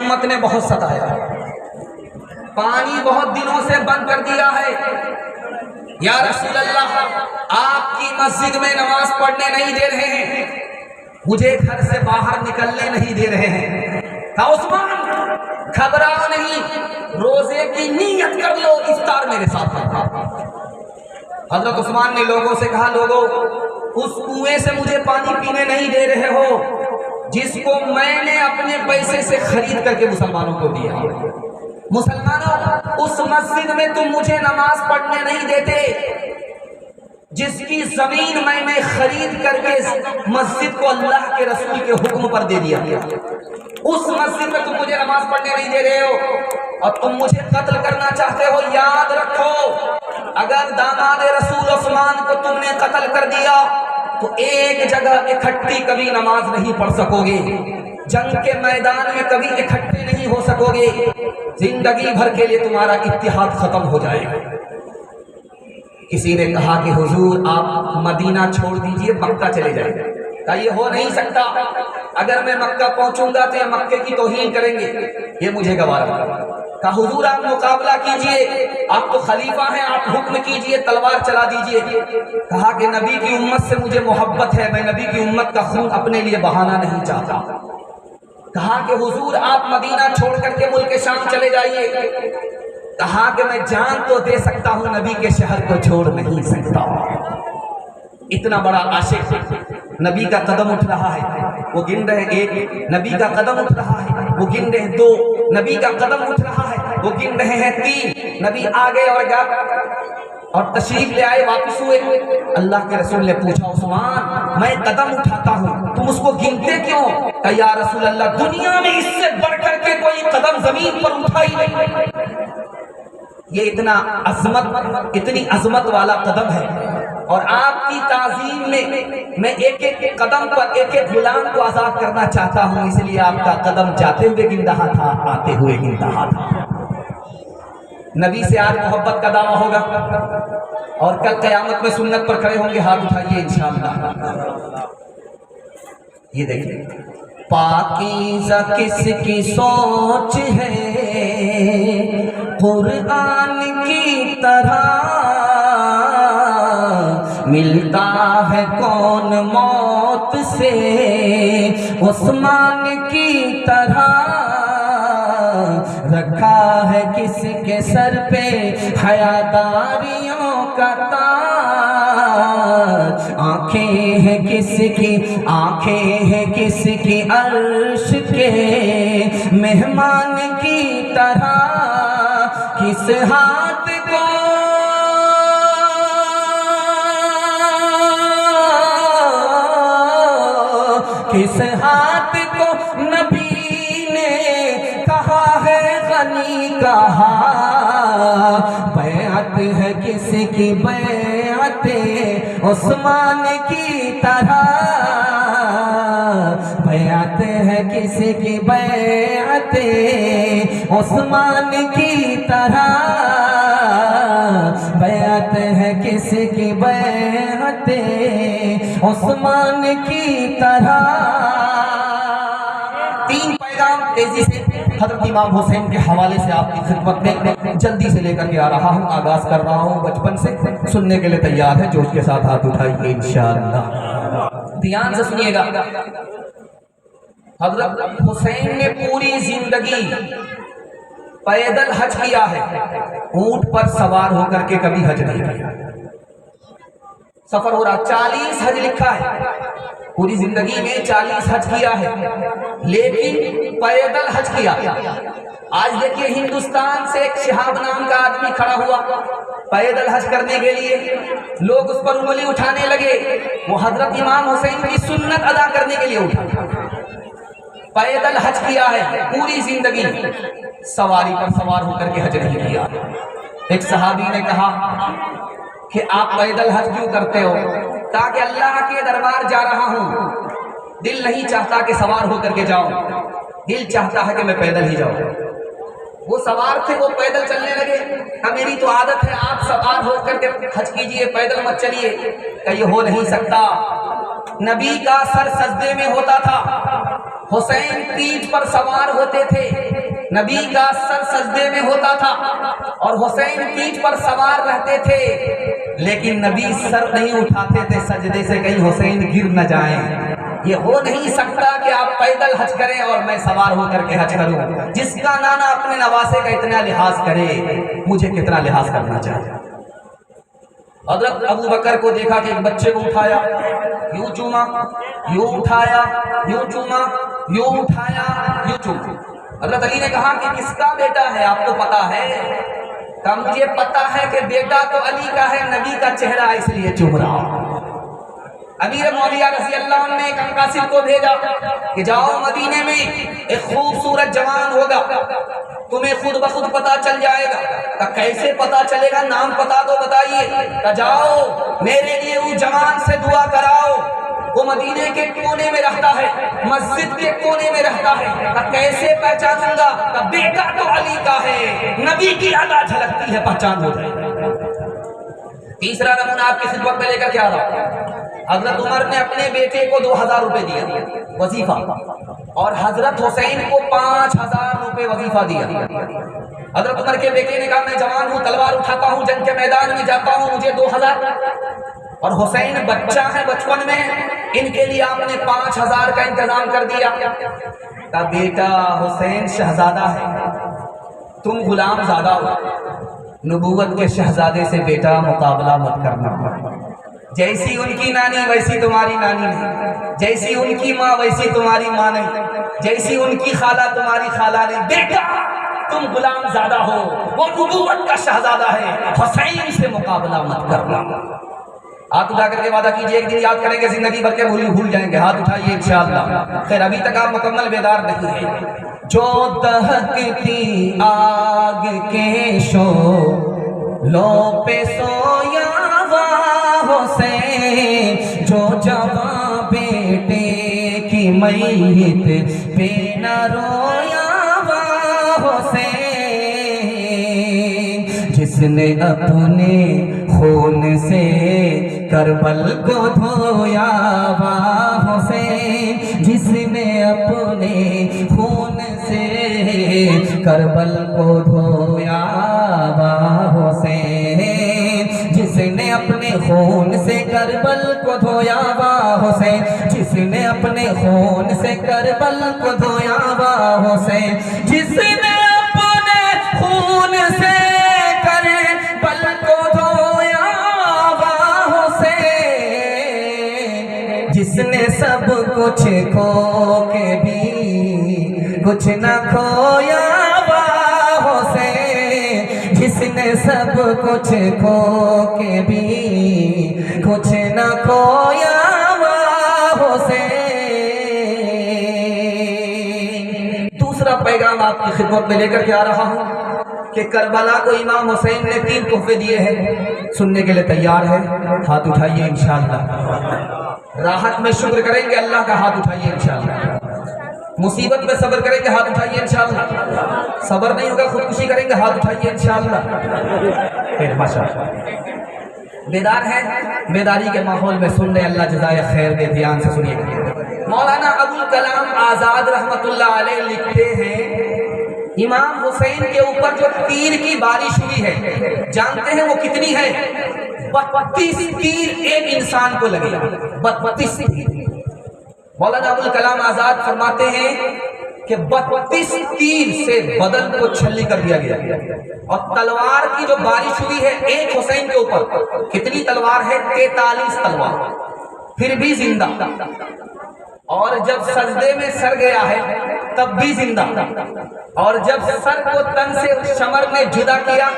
امت نے بہت ستایا، پانی بہت دنوں سے بند کر دیا ہے، یا رسول اللہ آپ کی مسجد میں نماز پڑھنے نہیں دے رہے ہیں، مجھے گھر سے باہر نکلنے نہیں دے رہے ہیں۔ کہا عثمان گھبراؤ نہیں، روزے کی نیت کر لو، افطار میرے ساتھ رکھا۔ حضرت عثمان نے لوگوں سے کہا لوگوں اس کنویں سے مجھے پانی پینے نہیں دے رہے ہو جس کو میں نے اپنے پیسے سے خرید کر کے مسلمانوں کو دیا۔ مسلمانوں اس مسجد میں تم مجھے نماز پڑھنے نہیں دیتے جس کی زمین میں نے خرید کر کے مسجد کو اللہ کے رسول کے حکم پر دے دیا، اس مسجد میں تم مجھے نماز پڑھنے نہیں دے رہے ہو اور تم مجھے قتل کرنا چاہتے ہو۔ یاد رکھو اگر داماد رسول عثمان کو تم نے قتل کر دیا تو ایک جگہ اکٹھی کبھی نماز نہیں پڑھ سکو گے، جنگ کے میدان میں کبھی اکٹھے نہیں ہو سکو گے، زندگی بھر کے لیے تمہارا اتحاد ختم ہو جائے گا۔ کسی نے کہا کہ حضور آپ مدینہ چھوڑ دیجئے، مکہ چلے جائیں۔ کہا یہ ہو نہیں سکتا، اگر میں مکہ پہنچوں گا تو یہ مکے کی توہین کریں گے، یہ مجھے گوارا نہیں۔ کہا حضور آپ مقابلہ کیجئے، آپ تو خلیفہ ہیں، آپ حکم کیجئے، تلوار چلا دیجئے۔ کہا کہ نبی کی امت سے مجھے محبت ہے، میں نبی کی امت کا خون اپنے لیے بہانا نہیں چاہتا۔ کہا کہ حضور آپ مدینہ چھوڑ کر کے ملک شام چلے جائیے۔ کہا کہ میں جان تو دے سکتا ہوں، نبی کے شہر کو چھوڑ نہیں سکتا۔ اتنا بڑا عاشق، نبی کا قدم اٹھ رہا ہے وہ گن رہے ایک، نبی کا قدم اٹھ رہا ہے وہ گن رہے دو، نبی کا قدم اٹھ رہا ہے وہ گن رہے ہیں تین، نبی آگے اور اور تشریف لے آئے، واپس ہوئے۔ اللہ کے رسول نے پوچھا عثمان میں قدم اٹھاتا ہوں تم اس کو گنتے کیوں؟ کہ یا رسول اللہ دنیا میں اس سے بڑھ کر کے کوئی قدم زمین پر اٹھائی نہیں۔ یہ اتنی عظمت والا قدم ہے، اور آپ کی تعظیم میں ایک ایک قدم پر ایک ایک غلام کو آزاد کرنا چاہتا ہوں، اس لیے آپ کا قدم جاتے ہوئے گن رہا تھا، آتے ہوئے گن رہا تھا۔ نبی سے آج محبت کا دعویٰ ہوگا اور کل قیامت میں سنت پر کھڑے ہوں گے، ہاتھ اٹھائیے انشاءاللہ۔ یہ دیکھیں پاکیزہ کس کی سوچ ہے قرآن کی طرح، ملتا ہے کون موت سے عثمان کی طرح، رکھا ہے کس کے سر پہ حیاداریوں کا تاج، آنکھیں ہیں کس کی عرش کے مہمان کی طرح، کس ہاتھ کو نبی نے کہا ہے غنی کہا، بیعت ہے کس کی بیعت عثمان کی طرح، بیعت ہے کس کی بیعت عثمان کی طرح، بیعت ہے کس کی بیعت عثمان کی طرح۔ تین پیغام تیزی سے حضرت امام حسین کے حوالے سے آپ کی خدمت میں جلدی سے لے کر کے آ رہا ہوں، آغاز کر رہا ہوں بچپن سے، سننے کے لیے تیار ہے، جوش کے ساتھ ہاتھ اٹھائیے انشاءاللہ۔ دھیان سے سنیے گا، حضرت حسین نے پوری زندگی پیدل حج کیا ہے، اونٹ پر سوار ہو کر کے کبھی حج نہیں کیا۔ سفر ہو رہا 40 حج لکھا ہے، پوری زندگی میں 40 حج کیا ہے، لیکن پیدل حج کیا۔ آج دیکھیے ہندوستان سے ایک شہاب نام کا آدمی کھڑا ہوا پیدل حج کرنے کے لیے، لوگ اس پر انگلی اٹھانے لگے، وہ حضرت امام حسین کی سنت ادا کرنے کے لیے اٹھا۔ پیدل حج کیا ہے، پوری زندگی سواری پر سوار ہو کر کے حج نہیں کیا۔ ایک صحابی نے کہا کہ آپ پیدل حج کیوں کرتے ہو؟ تاکہ اللہ کے دربار جا رہا ہوں، دل نہیں چاہتا کہ سوار ہو کر کے جاؤں، دل چاہتا ہے کہ میں پیدل ہی جاؤں۔ وہ سوار تھے، وہ پیدل چلنے لگے، کہ میری تو عادت ہے آپ سوار ہو کر کے حج کیجئے، پیدل مت چلیے۔ کہ یہ ہو نہیں سکتا، نبی کا سر سجدے میں ہوتا تھا، حسین پیٹھ پر سوار ہوتے تھے، نبی کا سر سجدے میں ہوتا تھا اور حسین پیٹھ پر سوار رہتے تھے، لیکن نبی سر نہیں اٹھاتے تھے سجدے سے، کہیں حسین گر نہ جائیں۔ یہ ہو نہیں سکتا کہ آپ پیدل حج کریں اور میں سوار ہو کر کے حج کروں۔ جس کا نانا اپنے نواسے کا اتنا لحاظ کرے، مجھے کتنا لحاظ کرنا چاہیے۔ حضرت ابو بکر کو دیکھا کہ ایک بچے کو اٹھایا، یوں چوما، یوں اٹھایا، یوں چوما، یوں اٹھایا، یوں چوما۔ حضرت علی نے کہا کہ کس کا بیٹا ہے، آپ کو پتا ہے؟ کہ مجھے پتا ہے کہ بیٹا تو علی کا ہے، نبی کا چہرہ اس لیے چوم رہا ہوں۔ امیر معاویہ رضی اللہ عنہ نے ایک قاصد کو بھیجا کہ جاؤ مدینے میں ایک خوبصورت جوان ہوگا، تمہیں خود بخود پتا چل جائے گا۔ کہ کیسے پتا چلے گا، نام پتا تو بتائیے۔ کہ جاؤ میرے لیے وہ جوان سے دعا کراؤ، وہ مدینے کے کونے میں رہتا ہے، مسجد کے کونے میں رہتا ہے۔ کہ کیسے پہچانوں گا؟ کہ بیٹا تو علی کا ہے، نبی کی ادا جھلکتی ہے، پہچان ہو جائے۔ تیسرا نمونہ آپ کی خدمت میں لے کر کے آ رہا ہوں۔ حضرت عمر نے اپنے بیٹے کو 2000 روپے دیا وظیفہ، اور حضرت حسین کو 5000 روپے وظیفہ دیا۔ حضرت عمر کے بیٹے نے کہا میں جوان ہوں، تلوار اٹھاتا ہوں، جنگ کے میدان میں جاتا ہوں، مجھے 2000۔ اور حسین بچہ ہے، بچپن میں، ان کے لیے آپ نے 5000 کا انتظام کر دیا۔ کہا بیٹا حسین شہزادہ ہے، تم غلام زادہ ہو، نبوت کے شہزادے سے بیٹا مقابلہ مت کرنا۔ جیسی ان کی نانی ویسی تمہاری نانی نہیں، جیسی ان کی ماں ویسی تمہاری ماں نہیں، جیسی ان کی خالہ تمہاری خالہ نہیں۔ بیٹا تم غلام زادہ ہو، وہ نبوت کا شہزادہ ہے، حسین سے مقابلہ مت کرنا۔ ہاتھ اٹھا کر کے وعدہ کیجئے، ایک دن یاد کریں گے، زندگی بھر کے بھول جائیں گے۔ ہاتھ اٹھائیے انشاءاللہ۔ خیر ابھی تک آپ مکمل بیدار نہیں ہیں۔ جو دہکتی آگ کے شعلوں پہ سویا حسین، جو جوان بیٹے کی میت پہ نہ رویا حسین، جس نے اپنے خون سے کربل کو دھویا حسین، جس نے اپنے خون سے کربل کو دھویا حسین، جس نے اپنے خون سے کربل کو دھویا حسین، جس نے اپنے خون سے کربل کو دھویا حسین، جس نے اپنے خون سے کربل کو دھویا حسین، جس نے سب کچھ کھو کے بھی کچھ نہ کھویا حسین، جس نے سب کچھ کھو کے بھی کچھ نہ کھویا حسین۔ دوسرا پیغام آپ کی خدمت میں لے کر کے آ رہا ہوں کہ کربلا کو امام حسین نے 3 تحفے دیے ہیں، سننے کے لیے تیار ہے؟ ہاتھ اٹھائیے انشاءاللہ۔ راحت میں شکر کریں گے اللہ کا، ہاتھ اٹھائیے انشاءاللہ۔ مصیبت میں صبر کریں گے، ہاتھ اٹھائیے انشاءاللہ۔ صبر نہیں ہوگا خودکشی کریں گے، ہاتھ اٹھائیے انشاءاللہ۔ ماشاءاللہ بیدار ہیں؟ بیداری کے ماحول میں سن رہے، اللہ جزائے خیر دے، دھیان سے سنیے گا۔ مولانا ابوالکلام آزاد رحمت اللہ علیہ لکھتے ہیں امام حسین کے اوپر جو تیر کی بارش ہوئی ہے، جانتے ہیں وہ کتنی ہے؟ 32 تیر ایک انسان کو لگے، 32 تیر۔ مولانا ابوالکلام آزاد فرماتے ہیں کہ 32 تیر سے بدن کو چھلنی کر دیا گیا، اور تلوار کی جو بارش ہوئی ہے ایک حسین کے اوپر، کتنی تلوار ہے؟ 43 تلوار، پھر بھی زندہ۔ اور جب سجدے میں سر گیا ہے تب بھی زندہ، اور جب سر کو تن سے شمر نے جدا کیا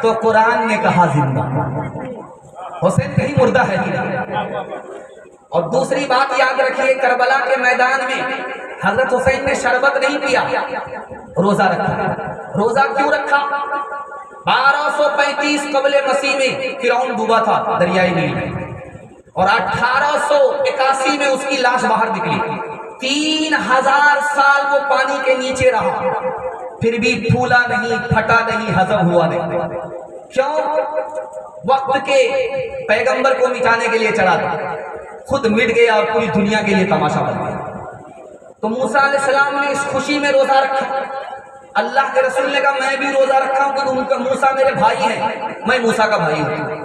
تو قرآن نے کہا زندہ۔ حسین کہیں مردہ ہے ہی نہیں۔ اور دوسری بات یاد رکھیے، کربلا کے میدان میں حضرت حسین نے شربت نہیں پیا، روزہ رکھا۔ روزہ کیوں رکھا؟ 1235 قبل مسیح میں فرعون ڈوبا تھا دریائے نیل میں، اور 1881 میں اس کی لاش باہر نکلی۔ 3000 سال وہ پانی کے نیچے رہا، پھر بھی پھولا نہیں، پھٹا نہیں، ہضم ہوا نہیں۔ کیوں؟ وقت کے پیغمبر کو مٹانے کے لیے چلا تھا، خود مٹ گیا اور پوری دنیا کے لیے تماشا بن گیا۔ تو موسیٰ علیہ السلام نے اس خوشی میں روزہ رکھا، اللہ کے رسول نے کہا میں بھی روزہ رکھا ہوں کیونکہ موسیٰ میرے بھائی ہیں، میں موسیٰ کا بھائی ہوں،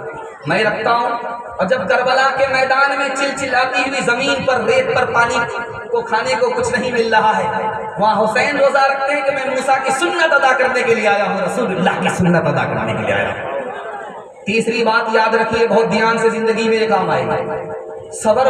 میں رکھتا ہوں۔ اور جب کربلا کے میدان میں چلچلاتی ہوئی زمین پر ریت پر پانی کو کھانے کو کچھ نہیں مل رہا ہے، وہاں حسین روزہ رکھتے ہیں کہ میں موسیٰ کی سنت ادا کرنے کے لیے آیا ہوں، رسول اللہ کی سنت ادا کرنے کے لیے آیا ہوں۔ تیسری بات یاد رکھیے، بہت دھیان سے زندگی میں یہ کام آئے گا، صبر